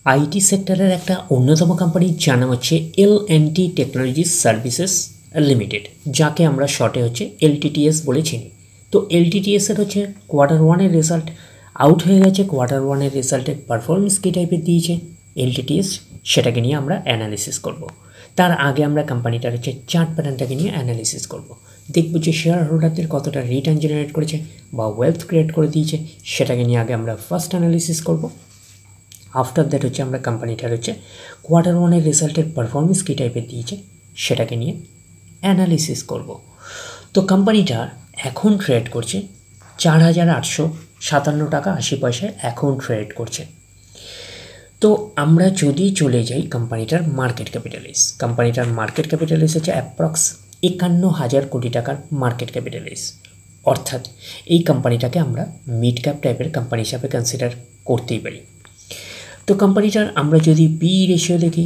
IT সেক্টরের একটা অন্যতম কোম্পানি যার নাম হচ্ছে L&T টেকনোলজিস সার্ভিসেস লিমিটেড, যাকে আমরা শর্টে হচ্ছে LTTS বলে চিনি। তো LTTS এর হচ্ছে কোয়ার্টার ওয়ানের রেজাল্ট আউট হয়ে গেছে। কোয়ার্টার ওয়ানের রেজাল্টের পারফরমেন্স কী টাইপের দিয়েছে LTTS, সেটাকে নিয়ে আমরা অ্যানালিসিস করব। তার আগে আমরা কোম্পানিটার হচ্ছে চার্ট প্যাটার্নটাকে নিয়ে অ্যানালিসিস করব, দেখব যে শেয়ার হোল্ডারদের কতটা রিটার্ন জেনারেট করেছে বা ওয়েলথ ক্রিয়েট করে দিয়েছে, সেটাকে নিয়ে আগে আমরা ফার্স্ট অ্যানালিসিস করব। আফটার দ্যাট হচ্ছে আমরা কোম্পানিটার হচ্ছে কোয়ার্টার ওয়ানের রেজাল্টের পারফরমেন্স কী টাইপের দিয়েছে সেটাকে নিয়ে অ্যানালিসিস করব। তো কোম্পানিটা এখন ট্রেড করছে 4,857 টাকা 80 পয়সায় এখন ট্রেড করছে। তো আমরা যদি চলে যাই কোম্পানিটার মার্কেট ক্যাপিটালাইজ, কোম্পানিটার মার্কেট ক্যাপিটালাইজ হচ্ছে অ্যাপ্রক্স 51,000 কোটি টাকার মার্কেট ক্যাপিটালাইজ। অর্থাৎ এই কোম্পানিটাকে আমরা মিড ক্যাপ টাইপের কোম্পানি হিসাবে কনসিডার করতেই পারি। তো কোম্পানিটার আমরা যদি পি রেশিও দেখি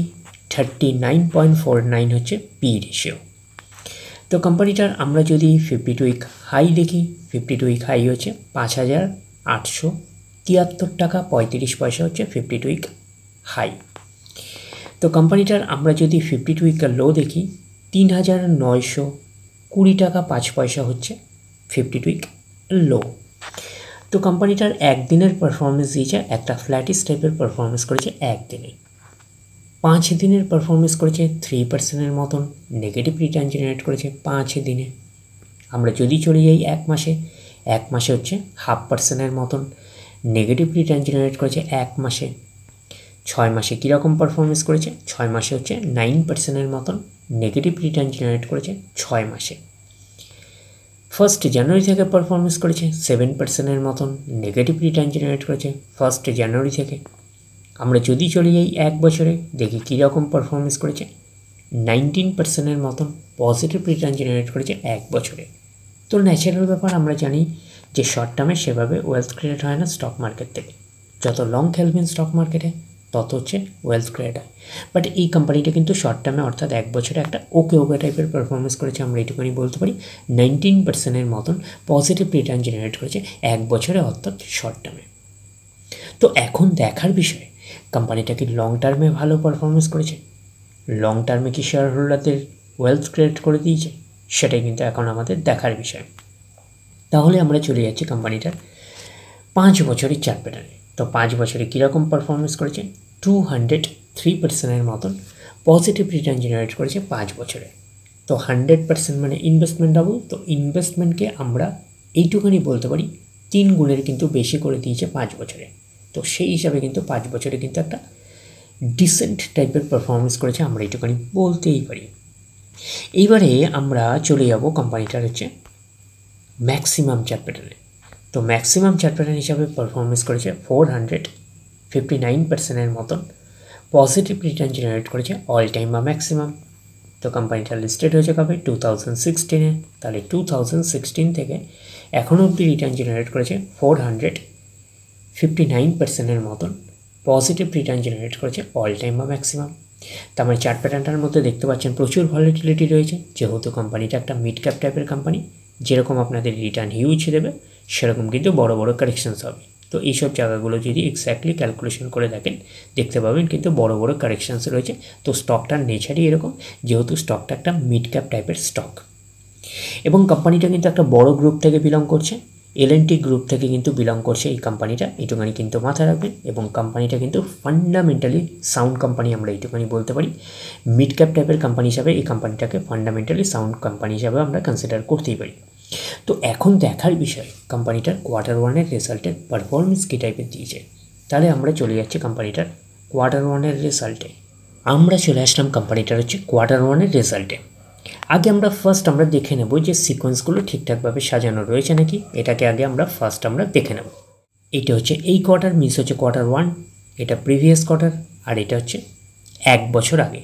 39.49 হচ্ছে পি রেশিও। তো কোম্পানিটার আমরা যদি 52 উইক হাই দেখি, 52 উইক হাই হচ্ছে 5,873 টাকা 35 পয়সা হচ্ছে 52 উইক হাই। তো কোম্পানিটার আমরা যদি 52 উইক লো দেখি 3,920 টাকা 5 পয়সা হচ্ছে 52 উইক লো। তো কোম্পানিটার একদিনের পারফরমেন্স দিয়েছে একটা ফ্ল্যাটিস টাইপের পারফরমেন্স করেছে একদিনে। 5 দিনের পারফরমেন্স করেছে 3%-এর মতন নেগেটিভ রিটার্ন জেনারেট করেছে 5 দিনে। আমরা যদি চলে যাই এক মাসে হচ্ছে 0.5%-এর মতন নেগেটিভ রিটার্ন জেনারেট করেছে এক মাসে। 6 মাসে কীরকম পারফরমেন্স করেছে, 6 মাসে হচ্ছে 9%-এর মতন নেগেটিভ রিটার্ন জেনারেট করেছে 6 মাসে। 1 জানুয়ারি থেকে পারফরমেন্স করেছে 7%-এর মতন নেগেটিভ রিটার্ন জেনারেট করেছে 1 জানুয়ারি থেকে। আমরা যদি চলে যাই এক বছরে দেখি কীরকম পারফরমেন্স করেছে 19%-এর মতন পজিটিভ রিটার্ন জেনারেট করেছে এক বছরে। তো ন্যাচারাল ব্যাপার, আমরা জানি যে শর্ট টার্মে সেভাবে ওয়েলথ ক্রিয়েট হয় না স্টক মার্কেট থেকে। যত লং খেলবেন স্টক মার্কেটে তত হচ্ছে ওয়েলথ ক্রিয়েট হয়। বাট এই কোম্পানিটা কিন্তু শর্ট টার্মে অর্থাৎ এক বছরে একটা ওকে টাইপের পারফরমেন্স করেছে, আমরা এইটুকুনি বলতে পারি। 19%-এর মতন পজিটিভ রিটার্ন জেনারেট করেছে এক বছরে অর্থাৎ শর্ট টার্মে। তো এখন দেখার বিষয় কোম্পানিটা কি লং টার্মে ভালো পারফরমেন্স করেছে, লং টার্মে কি শেয়ার হোল্ডারদের ওয়েলথ ক্রিয়েট করে দিয়েছে, সেটাই কিন্তু এখন আমাদের দেখার বিষয়। তাহলে আমরা চলে যাচ্ছি কোম্পানিটার 5 বছরের চার্ট প্যাটার্নে। তো 5 বছরে কীরকম পারফরমেন্স করেছে 203%-এর মতন পজিটিভ রিটার্ন জেনারেট করেছে 5 বছরে। তো 100% মানে ইনভেস্টমেন্ট ডাবল। তো ইনভেস্টমেন্টকে আমরা এইটুখানি বলতে পারি 3 গুণের কিন্তু বেশি করে দিয়েছে 5 বছরে। তো সেই হিসাবে কিন্তু 5 বছরে কিন্তু একটা ডিসেন্ট টাইপের পারফরমেন্স করেছে, আমরা এইটুখানি বলতেই পারি। এইবারে আমরা চলে যাব কোম্পানিটার হচ্ছে ম্যাক্সিমাম চার্ট প্যাটার্নে। তো ম্যাক্সিমাম চার্ট প্যাটার্ন হিসাবে পারফরমেন্স করেছে 459%-এর মতন পজিটিভ রিটার্ন জেনারেট করেছে অল টাইম বা ম্যাক্সিমাম। তো কোম্পানিটা লিস্টেড হয়েছে কবে 2016-এ। তাহলে 2016 থেকে এখনও অবধি রিটার্ন জেনারেট করেছে 459%-এর মতন পজিটিভ রিটার্ন জেনারেট করেছে অল টাইম বা ম্যাক্সিমাম। তো আমার চার্ট প্যাটার্নটার মধ্যে দেখতে পাচ্ছেন প্রচুর ভলিটিলিটি রয়েছে, যেহেতু কোম্পানিটা একটা মিড ক্যাপ টাইপের কোম্পানি। যেরকম আপনাদের রিটার্ন হিউজ দেবে সেরকম কিন্তু বড় বড় কারেকশানস হবে। তো এইসব জায়গাগুলো যদি এক্স্যাক্টলি ক্যালকুলেশন করে দেখেন দেখতে পাবেন কিন্তু বড় বড় কারেকশানস রয়েছে। তো স্টকটার নেচারই এরকম, যেহেতু স্টকটা একটা মিড ক্যাপ টাইপের স্টক এবং কোম্পানিটা কিন্তু একটা বড় গ্রুপ থেকে বিলং করছে, L&T গ্রুপ থেকে কিন্তু বিলং করছে এই কোম্পানিটা, এইটুখানি কিন্তু মাথায় রাখবেন। এবং কোম্পানিটা কিন্তু ফান্ডামেন্টালি সাউন্ড কোম্পানি, আমরা এইটুখানি বলতে পারি। মিড ক্যাপ টাইপের কোম্পানি হিসাবে এই কোম্পানিটাকে ফান্ডামেন্টালি সাউন্ড কোম্পানি হিসাবে আমরা কনসিডার করতেই পারি। তো এখন দেখার বিষয় কোম্পানিটার কোয়ার্টার ওয়ানের রেজাল্টের পারফরমেন্স কী টাইপের দিয়েছে। তাহলে আমরা চলে যাচ্ছি কোম্পানিটার কোয়ার্টার ওয়ানের রেজাল্টে। আমরা চলে আসলাম কোম্পানিটার হচ্ছে কোয়ার্টার ওয়ানের রেজাল্টে। আগে আমরা আমরা দেখে নেব যে সিকোয়েন্সগুলো ঠিকঠাকভাবে সাজানো রয়েছে নাকি। এটাকে আগে আমরা দেখে নেব। এটা হচ্ছে এই কোয়ার্টার মিস হচ্ছে কোয়ার্টার ওয়ান, এটা প্রিভিয়াস কোয়ার্টার, আর এটা হচ্ছে এক বছর আগে।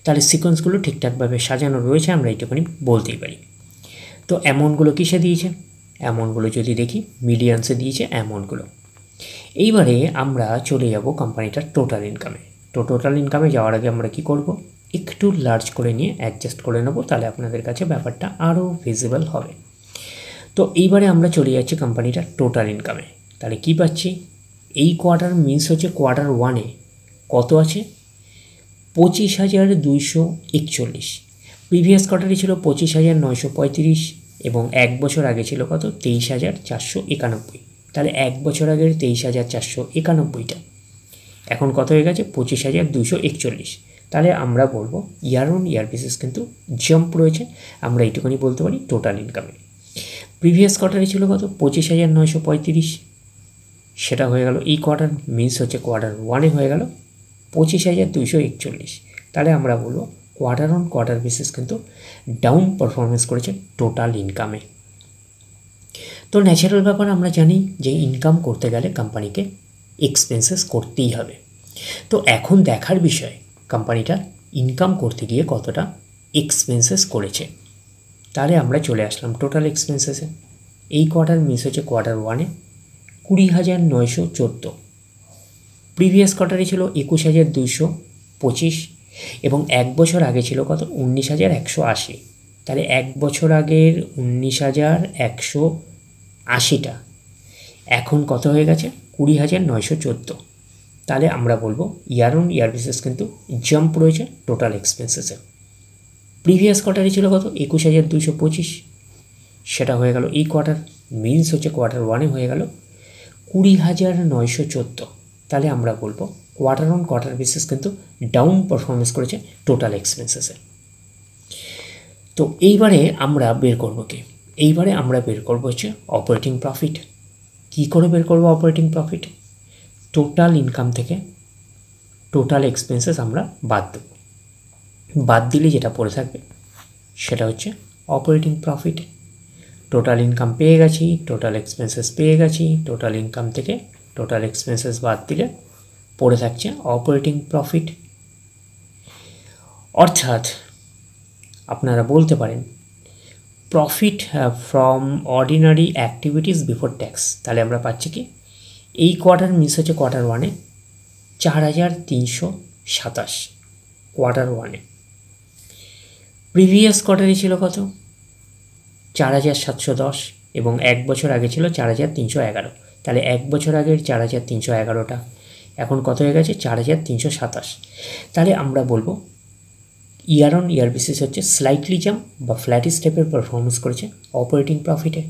তাহলে সিকোয়েন্সগুলো ঠিকঠাকভাবে সাজানো রয়েছে, আমরা এইটুকুনি বলতেই পারি। তো অ্যামাউন্টগুলো কিসে দিয়েছে, অ্যামাউন্টগুলো যদি দেখি মিলিয়নসে দিয়েছে অ্যামাউন্টগুলো। এইবারে আমরা চলে যাব কোম্পানিটার টোটাল ইনকামে। তো টোটাল ইনকামে যাওয়ার আগে আমরা কি করব, একটু লার্জ করে নিয়ে অ্যাডজাস্ট করে নেব, তাহলে আপনাদের কাছে ব্যাপারটা আরও ভিজিবল হবে। তো এইবারে আমরা চলে যাচ্ছি কোম্পানিটার টোটাল ইনকামে। তাহলে কি পাচ্ছি, এই কোয়ার্টার মিনস হচ্ছে কোয়ার্টার ওয়ানে কত আছে? 25,241। প্রিভিয়াস কোয়ার্টারে ছিল 25,935 এবং এক বছর আগে ছিল কত? 23,491। তাহলে এক বছর আগের 23,491টা এখন কত হয়ে গেছে? 25,241। তাহলে আমরা বলবো ইয়ার অন ইয়ার বেসিস কিন্তু জাম্প রয়েছে। আমরা এইটুকুনি বলতে পারি টোটাল ইনকামে। প্রিভিয়াস কোয়ার্টারে ছিল কত? 25,935, সেটা হয়ে গেল এই কোয়ার্টার, মিনস হচ্ছে কোয়ার্টার ওয়ানে হয়ে গেল 25,241। তাহলে আমরা বলবো কোয়ার্টার অন কোয়ার্টার বেসিস কিন্তু ডাউন পারফরমেন্স করেছে টোটাল ইনকামে। তো ন্যাচারাল ব্যাপার, আমরা জানি যে ইনকাম করতে গেলে কোম্পানিকে এক্সপেন্সেস করতেই হবে। তো এখন দেখার বিষয় কোম্পানিটা ইনকাম করতে গিয়ে কতটা এক্সপেন্সেস করেছে। তাহলে আমরা চলে আসলাম টোটাল এক্সপেন্সেসে। এই কোয়ার্টার মিস হচ্ছে কোয়ার্টার ওয়ানে 20,914। প্রিভিয়াস কোয়ার্টারে ছিল 21,225 এবং এক বছর আগে ছিল কত? 19,180। তাহলে এক বছর আগের 19,180টা এখন কত হয়ে গেছে? 20,914। তাহলে আমরা বলবো ইয়ার অন ইয়ার বেসিস কিন্তু জাম্প রয়েছে টোটাল এক্সপেন্সেসে। প্রিভিয়াস কোয়ার্টারে ছিল কত? 21,225, সেটা হয়ে গেল এই কোয়ার্টার, মিনস হচ্ছে কোয়ার্টার ওয়ানে হয়ে গেল 20,914। তাহলে আমরা বলবো কোয়ার্টার অন কোয়ার্টার বেসিস কিন্তু ডাউন পারফরমেন্স করেছে টোটাল এক্সপেন্সেসে। তো এইবারে আমরা বের করবো কি? এইবারে আমরা বের করবো হচ্ছে অপারেটিং প্রফিট। কী করে বের করবো অপারেটিং প্রফিট? টোটাল ইনকাম থেকে টোটাল এক্সপেন্সেস আমরা বাদ দেব। বাদ দিলে যেটা পড়ে থাকবে সেটা হচ্ছে অপারেটিং প্রফিট। টোটাল ইনকাম পেয়ে গেছি, টোটাল এক্সপেন্সেস পেয়ে গেছি, টোটাল ইনকাম থেকে টোটাল এক্সপেন্সেস বাদ দিলে পড়ে থাকছে অপারেটিং প্রফিট। অর্থাৎ আপনারা বলতে পারেন profit from ordinary activities before tax. তাহলে আমরা পাচ্ছি কি? এই কোয়ার্টার মিস হচ্ছে কোয়ার্টার ওয়ানে 4,327 কোয়ার্টার ওয়ানে। প্রিভিয়াস কোয়ার্টারে ছিল কত? 4,710 এবং এক বছর আগে ছিল 4,311। তাহলে এক বছর আগের 4,311টা এখন কত হয়ে গেছে? 4,327। তাহলে আমরা বলবো ইয়ার অন ইয়ার বেসিস হচ্ছে স্লাইটলি জাম্প বা ফ্ল্যাটিস টাইপের পারফরমেন্স করেছে অপারেটিং প্রফিটে।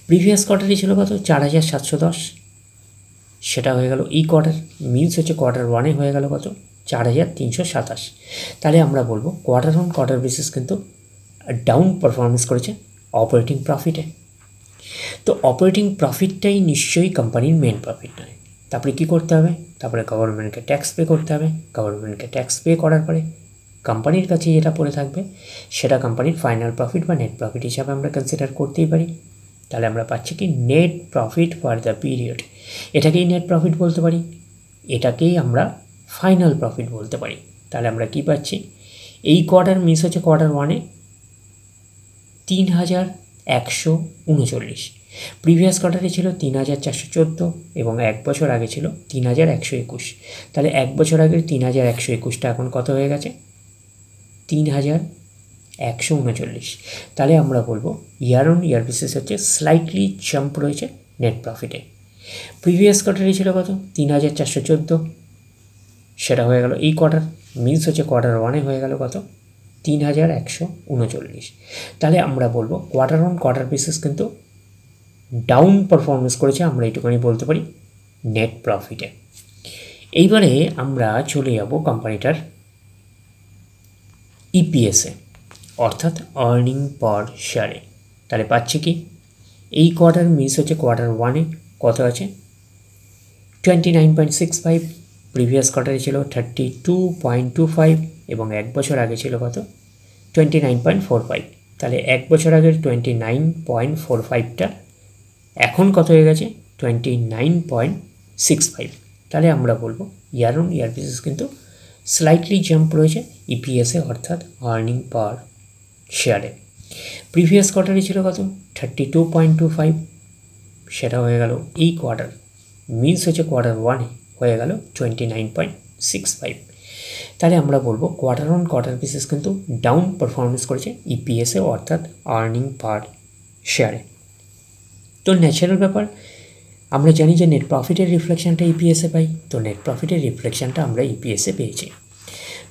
প্রিভিয়াস কোয়ার্টারে ছিল কত? 4,710, সেটা হয়ে গেল এই কোয়ার্টার, মিনস হচ্ছে কোয়ার্টার ওয়ানে হয়ে গেল কত? 4,327। তাহলে আমরা বলবো কোয়ার্টার অন কোয়ার্টার বেসিস কিন্তু ডাউন পারফরমেন্স করেছে অপারেটিং প্রফিটে। তো অপারেটিং প্রফিটটাই নিশ্চয়ই কোম্পানির মেন প্রফিট নয়। তারপরে কী করতে হবে? তারপরে গভর্নমেন্টকে ট্যাক্স পে করতে হবে। গভর্নমেন্টকে ট্যাক্স পে করার পরে কোম্পানির কাছে যেটা পড়ে থাকবে সেটা কোম্পানির ফাইনাল প্রফিট বা নেট প্রফিট হিসাবে আমরা কনসিডার করতেই পারি। তাহলে আমরা পাচ্ছি কি? Net profit for the period. এটাকেই নেট প্রফিট বলতে পারি, এটাকেই আমরা ফাইনাল প্রফিট বলতে পারি। তাহলে আমরা কি পাচ্ছি? এই কোয়ার্টার মিস হচ্ছে কোয়ার্টার ওয়ানে 3,139। প্রিভিয়াস কোয়ার্টারে ছিল 3,414 এবং এক বছর আগে ছিল 3,121। তাহলে এক বছর আগের 3,121টা এখন কত হয়ে গেছে? 3,139। তাহলে আমরা বলবো ইয়ার অন ইয়ার বেসিস হচ্ছে স্লাইটলি জাম্প রয়েছে নেট প্রফিটে। প্রিভিয়াস কোয়ার্টারে ছিল কত? 3,414, সেটা হয়ে গেল এই কোয়ার্টার, মিনস হচ্ছে কোয়ার্টার ওয়ানে হয়ে গেল কত? 3,139। তাহলে আমরা বলবো কোয়ার্টার অন কোয়ার্টার বেসিস কিন্তু ডাউন পারফরমেন্স করেছে, আমরা এইটুকুনি বলতে পারি নেট প্রফিটে। এইবারে আমরা চলে যাব কোম্পানিটার ইপিএসে, অর্থাৎ আর্নিং পার শেয়ারে। তাহলে পাচ্ছি কি? এই কোয়ার্টার মিস হচ্ছে কোয়ার্টার ওয়ানে কত আছে? 29.65। প্রিভিয়াস কোয়ার্টারে ছিল 32.25 এবং এক বছর আগে ছিল কত? 29.45। তাহলে এক বছর আগের 29.45টা এখন কত হয়ে গেছে? 29.65। তাহলে আমরা বলবো ইয়ার অন ইয়ার বেসিস কিন্তু স্লাইটলি জাম্প রয়েছে ইপিএসে, অর্থাৎ আর্নিং পার শেয়ারে। প্রিভিয়াস কোয়ার্টারে ছিল কত? 32.25, সেটা হয়ে গেল এই কোয়ার্টার, মিনস হচ্ছে কোয়ার্টার ওয়ানে হয়ে গেল 29.65। তাহলে আমরা বলবো কোয়ার্টার অন কোয়ার্টার বেসিস কিন্তু ডাউন পারফরমেন্স করেছে ইপিএসে, অর্থাৎ আর্নিং পার শেয়ারে। তো ন্যাচারাল ব্যাপার, আমরা জানি যে নেট প্রফিটের রিফ্লেকশনটা ইপিএসে পাই, তো নেট প্রফিটের রিফ্লেকশনটা আমরা ইপিএসে পেয়েছি।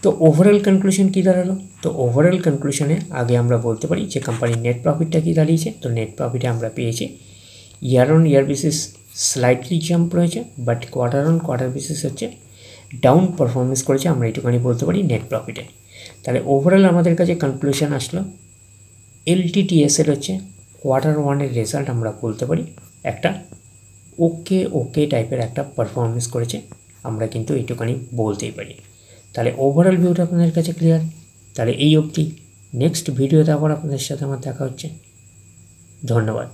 তো ওভারঅল কনক্লুশন কী দাঁড়ালো? তো ওভারঅল কনক্লুশনে আগে আমরা বলতে পারি যে কোম্পানির নেট প্রফিটটা কী দাঁড়িয়েছে। তো নেট প্রফিটে আমরা পেয়েছি year on year basis slightly jump রয়েছে, but quarter on quarter basis হচ্ছে ডাউন পারফরমেন্স করেছে, আমরা একটুখানি বলতে পারি নেট প্রফিটে। তাহলে ওভারঅল আমাদের কাছে কনক্লুশন আসলো এলটিটিএসের হচ্ছে কোয়ার্টার ওয়ানের রেজাল্ট আমরা বলতে পারি একটা ওকে টাইপের একটা পারফরমেন্স করেছে, আমরা কিন্তু এইটুখানি বলতেই পারি। তাহলে ওভারঅল ভিউটা আপনাদের কাছে ক্লিয়ার। তাহলে এই অবধি, নেক্সট ভিডিওতে আবার আপনাদের সাথে আমার দেখা হচ্ছে। ধন্যবাদ।